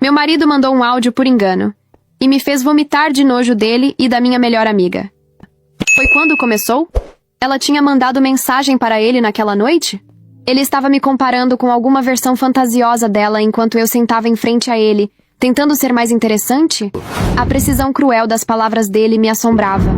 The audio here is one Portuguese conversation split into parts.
Meu marido mandou um áudio por engano e me fez vomitar de nojo dele e da minha melhor amiga. Foi quando começou? Ela tinha mandado mensagem para ele naquela noite? Ele estava me comparando com alguma versão fantasiosa dela enquanto eu sentava em frente a ele, tentando ser mais interessante? A precisão cruel das palavras dele me assombrava.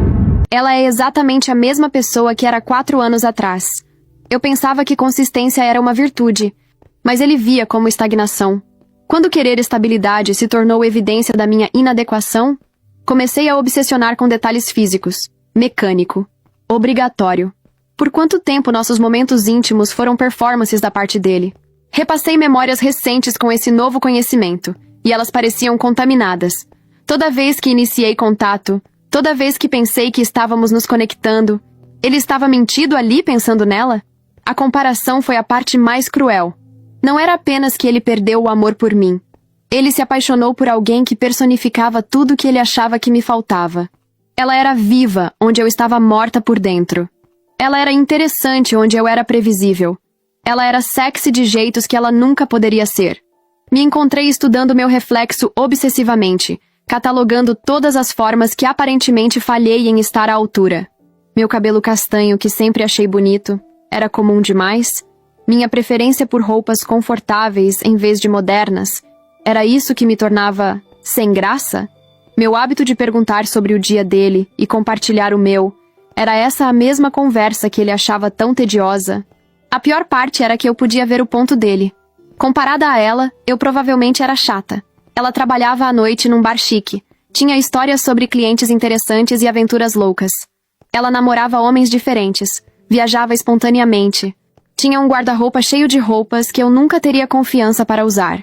Ela é exatamente a mesma pessoa que era 4 anos atrás. Eu pensava que consistência era uma virtude, mas ele via como estagnação. Quando querer estabilidade se tornou evidência da minha inadequação, comecei a obsessionar com detalhes físicos. Mecânico. Obrigatório. Por quanto tempo nossos momentos íntimos foram performances da parte dele? Repassei memórias recentes com esse novo conhecimento, e elas pareciam contaminadas. Toda vez que iniciei contato, toda vez que pensei que estávamos nos conectando, ele estava mentindo ali pensando nela? A comparação foi a parte mais cruel. Não era apenas que ele perdeu o amor por mim. Ele se apaixonou por alguém que personificava tudo que ele achava que me faltava. Ela era viva, onde eu estava morta por dentro. Ela era interessante, onde eu era previsível. Ela era sexy de jeitos que ela nunca poderia ser. Me encontrei estudando meu reflexo obsessivamente, catalogando todas as formas que aparentemente falhei em estar à altura. Meu cabelo castanho, que sempre achei bonito, era comum demais. Minha preferência por roupas confortáveis em vez de modernas, era isso que me tornava sem graça? Meu hábito de perguntar sobre o dia dele e compartilhar o meu, era essa a mesma conversa que ele achava tão tediosa? A pior parte era que eu podia ver o ponto dele. Comparada a ela, eu provavelmente era chata. Ela trabalhava à noite num bar chique, tinha histórias sobre clientes interessantes e aventuras loucas. Ela namorava homens diferentes, viajava espontaneamente. Tinha um guarda-roupa cheio de roupas que eu nunca teria confiança para usar.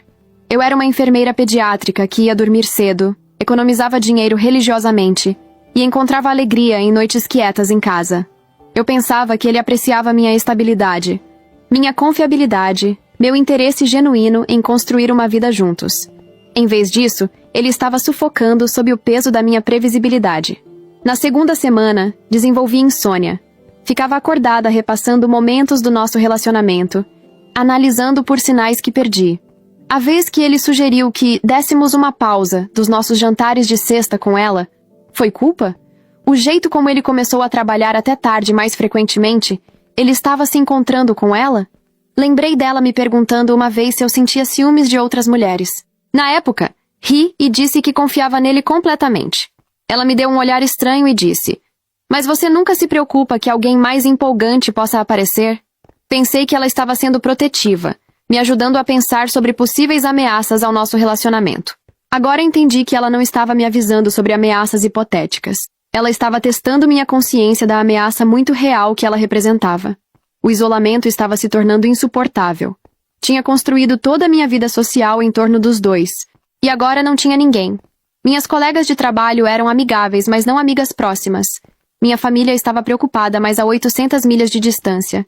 Eu era uma enfermeira pediátrica que ia dormir cedo, economizava dinheiro religiosamente e encontrava alegria em noites quietas em casa. Eu pensava que ele apreciava minha estabilidade, minha confiabilidade, meu interesse genuíno em construir uma vida juntos. Em vez disso, ele estava sufocando sob o peso da minha previsibilidade. Na segunda semana, desenvolvi insônia. Ficava acordada repassando momentos do nosso relacionamento, analisando por sinais que perdi. A vez que ele sugeriu que dessemos uma pausa dos nossos jantares de sexta com ela, foi culpa? O jeito como ele começou a trabalhar até tarde mais frequentemente, ele estava se encontrando com ela? Lembrei dela me perguntando uma vez se eu sentia ciúmes de outras mulheres. Na época, ri e disse que confiava nele completamente. Ela me deu um olhar estranho e disse: "Mas você nunca se preocupa que alguém mais empolgante possa aparecer?" Pensei que ela estava sendo protetiva, me ajudando a pensar sobre possíveis ameaças ao nosso relacionamento. Agora entendi que ela não estava me avisando sobre ameaças hipotéticas. Ela estava testando minha consciência da ameaça muito real que ela representava. O isolamento estava se tornando insuportável. Tinha construído toda a minha vida social em torno dos dois. E agora não tinha ninguém. Minhas colegas de trabalho eram amigáveis, mas não amigas próximas. Minha família estava preocupada, mas a 800 milhas de distância.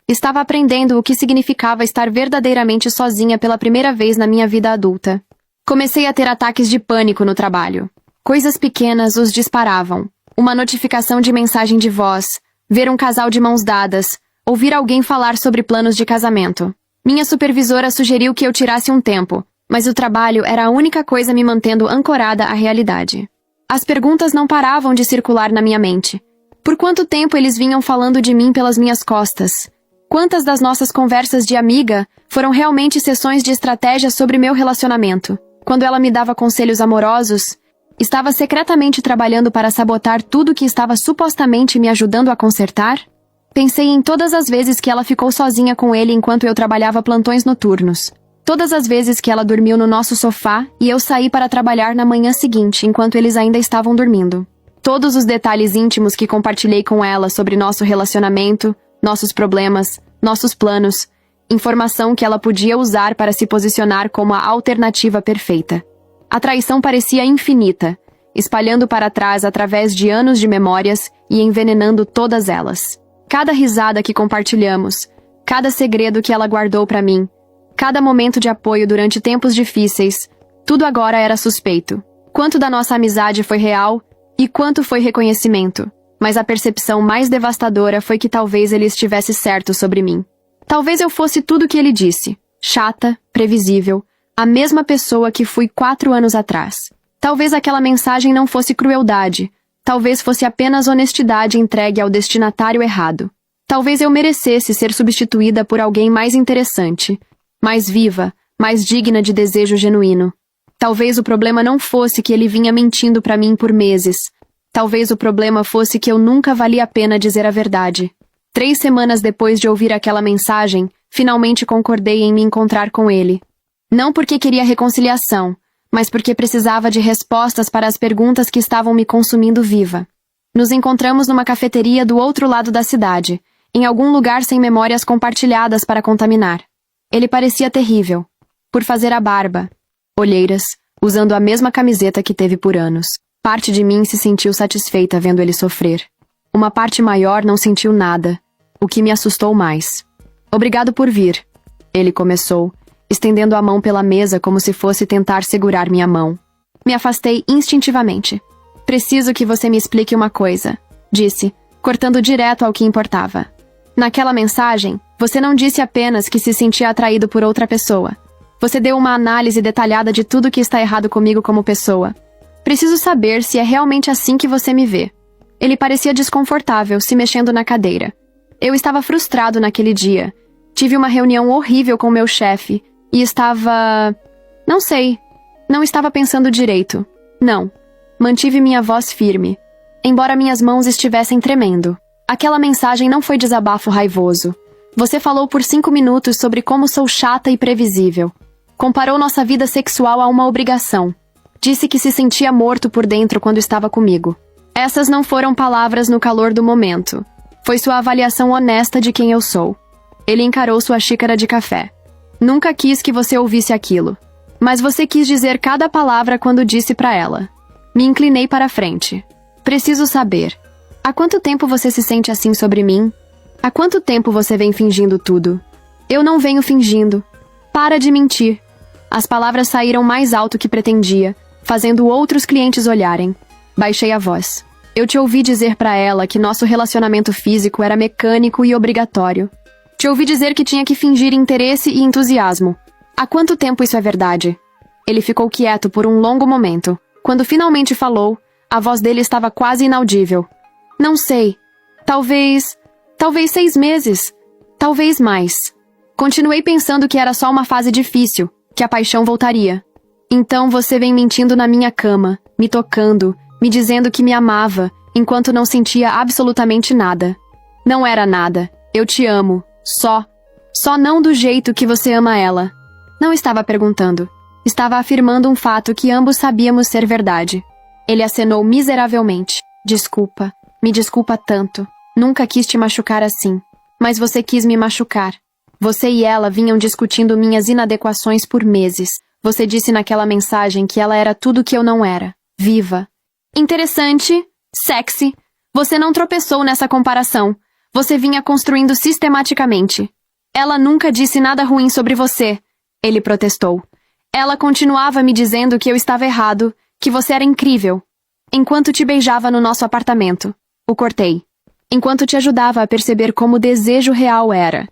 Estava aprendendo o que significava estar verdadeiramente sozinha pela primeira vez na minha vida adulta. Comecei a ter ataques de pânico no trabalho. Coisas pequenas os disparavam. Uma notificação de mensagem de voz, ver um casal de mãos dadas, ouvir alguém falar sobre planos de casamento. Minha supervisora sugeriu que eu tirasse um tempo, mas o trabalho era a única coisa me mantendo ancorada à realidade. As perguntas não paravam de circular na minha mente. Por quanto tempo eles vinham falando de mim pelas minhas costas? Quantas das nossas conversas de amiga foram realmente sessões de estratégia sobre meu relacionamento? Quando ela me dava conselhos amorosos, estava secretamente trabalhando para sabotar tudo que estava supostamente me ajudando a consertar? Pensei em todas as vezes que ela ficou sozinha com ele enquanto eu trabalhava plantões noturnos. Todas as vezes que ela dormiu no nosso sofá e eu saí para trabalhar na manhã seguinte enquanto eles ainda estavam dormindo. Todos os detalhes íntimos que compartilhei com ela sobre nosso relacionamento, nossos problemas, nossos planos, informação que ela podia usar para se posicionar como a alternativa perfeita. A traição parecia infinita, espalhando para trás através de anos de memórias e envenenando todas elas. Cada risada que compartilhamos, cada segredo que ela guardou para mim, cada momento de apoio durante tempos difíceis, tudo agora era suspeito. Quanto da nossa amizade foi real e quanto foi reconhecimento. Mas a percepção mais devastadora foi que talvez ele estivesse certo sobre mim. Talvez eu fosse tudo o que ele disse. Chata, previsível, A mesma pessoa que fui 4 anos atrás. Talvez aquela mensagem não fosse crueldade. Talvez fosse apenas honestidade entregue ao destinatário errado. Talvez eu merecesse ser substituída por alguém mais interessante, mais viva, mais digna de desejo genuíno. Talvez o problema não fosse que ele vinha mentindo para mim por meses. Talvez o problema fosse que eu nunca valia a pena dizer a verdade. 3 semanas depois de ouvir aquela mensagem, finalmente concordei em me encontrar com ele. Não porque queria reconciliação, mas porque precisava de respostas para as perguntas que estavam me consumindo viva. Nos encontramos numa cafeteria do outro lado da cidade, em algum lugar sem memórias compartilhadas para contaminar. Ele parecia terrível. Por fazer a barba, olheiras, usando a mesma camiseta que teve por anos. Parte de mim se sentiu satisfeita vendo ele sofrer. Uma parte maior não sentiu nada, o que me assustou mais. Obrigado por vir, ele começou, estendendo a mão pela mesa como se fosse tentar segurar minha mão. Me afastei instintivamente. Preciso que você me explique uma coisa, disse, cortando direto ao que importava. Naquela mensagem, você não disse apenas que se sentia atraído por outra pessoa. Você deu uma análise detalhada de tudo que está errado comigo como pessoa. Preciso saber se é realmente assim que você me vê. Ele parecia desconfortável, se mexendo na cadeira. Eu estava frustrado naquele dia. Tive uma reunião horrível com meu chefe e estava... Não sei. Não estava pensando direito. Não. Mantive minha voz firme, embora minhas mãos estivessem tremendo. Aquela mensagem não foi desabafo raivoso. Você falou por 5 minutos sobre como sou chata e previsível. Comparou nossa vida sexual a uma obrigação. Disse que se sentia morto por dentro quando estava comigo. Essas não foram palavras no calor do momento. Foi sua avaliação honesta de quem eu sou. Ele encarou sua xícara de café. Nunca quis que você ouvisse aquilo. Mas você quis dizer cada palavra quando disse para ela. Me inclinei para a frente. Preciso saber. Há quanto tempo você se sente assim sobre mim? Há quanto tempo você vem fingindo tudo? Eu não venho fingindo. Para de mentir. As palavras saíram mais alto que pretendia, fazendo outros clientes olharem. Baixei a voz. Eu te ouvi dizer para ela que nosso relacionamento físico era mecânico e obrigatório. Te ouvi dizer que tinha que fingir interesse e entusiasmo. Há quanto tempo isso é verdade? Ele ficou quieto por um longo momento. Quando finalmente falou, a voz dele estava quase inaudível. Não sei. Talvez 6 meses. Talvez mais. Continuei pensando que era só uma fase difícil, que a paixão voltaria. Então você vem mentindo na minha cama, me tocando, me dizendo que me amava, enquanto não sentia absolutamente nada. Não era nada. Eu te amo. Só não do jeito que você ama ela. Não estava perguntando. Estava afirmando um fato que ambos sabíamos ser verdade. Ele acenou miseravelmente. Desculpa. Me desculpa tanto. Nunca quis te machucar assim. Mas você quis me machucar. Você e ela vinham discutindo minhas inadequações por meses. Você disse naquela mensagem que ela era tudo que eu não era. Viva. Interessante. Sexy. Você não tropeçou nessa comparação. Você vinha construindo sistematicamente. Ela nunca disse nada ruim sobre você. Ele protestou. Ela continuava me dizendo que eu estava errado, que você era incrível. Enquanto te beijava no nosso apartamento. O cortei. Enquanto te ajudava a perceber como o desejo real era.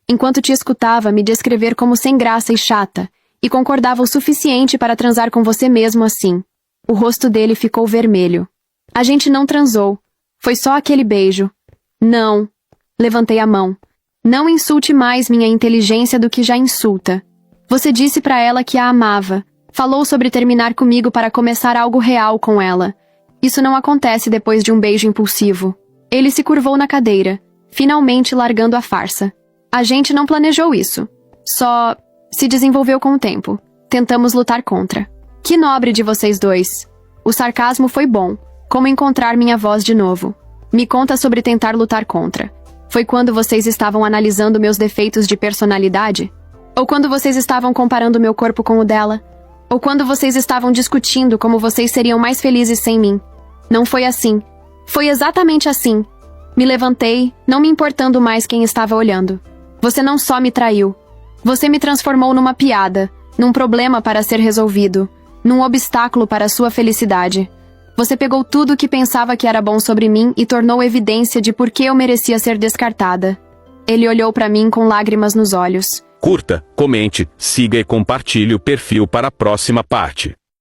Enquanto te escutava me descrever como sem graça e chata, e concordava o suficiente para transar com você mesmo assim. O rosto dele ficou vermelho. A gente não transou. Foi só aquele beijo. Não. Levantei a mão. Não insulte mais minha inteligência do que já insulta. Você disse para ela que a amava. Falou sobre terminar comigo para começar algo real com ela. Isso não acontece depois de um beijo impulsivo. Ele se curvou na cadeira, finalmente largando a farsa. A gente não planejou isso. Só se desenvolveu com o tempo. Tentamos lutar contra. Que nobre de vocês dois. O sarcasmo foi bom. Como encontrar minha voz de novo? Me conta sobre tentar lutar contra. Foi quando vocês estavam analisando meus defeitos de personalidade? Ou quando vocês estavam comparando meu corpo com o dela? Ou quando vocês estavam discutindo como vocês seriam mais felizes sem mim? Não foi assim. Foi exatamente assim. Me levantei, não me importando mais quem estava olhando. Você não só me traiu. Você me transformou numa piada, num problema para ser resolvido, num obstáculo para a sua felicidade. Você pegou tudo o que pensava que era bom sobre mim e tornou evidência de por que eu merecia ser descartada. Ele olhou para mim com lágrimas nos olhos. Curta, comente, siga e compartilhe o perfil para a próxima parte.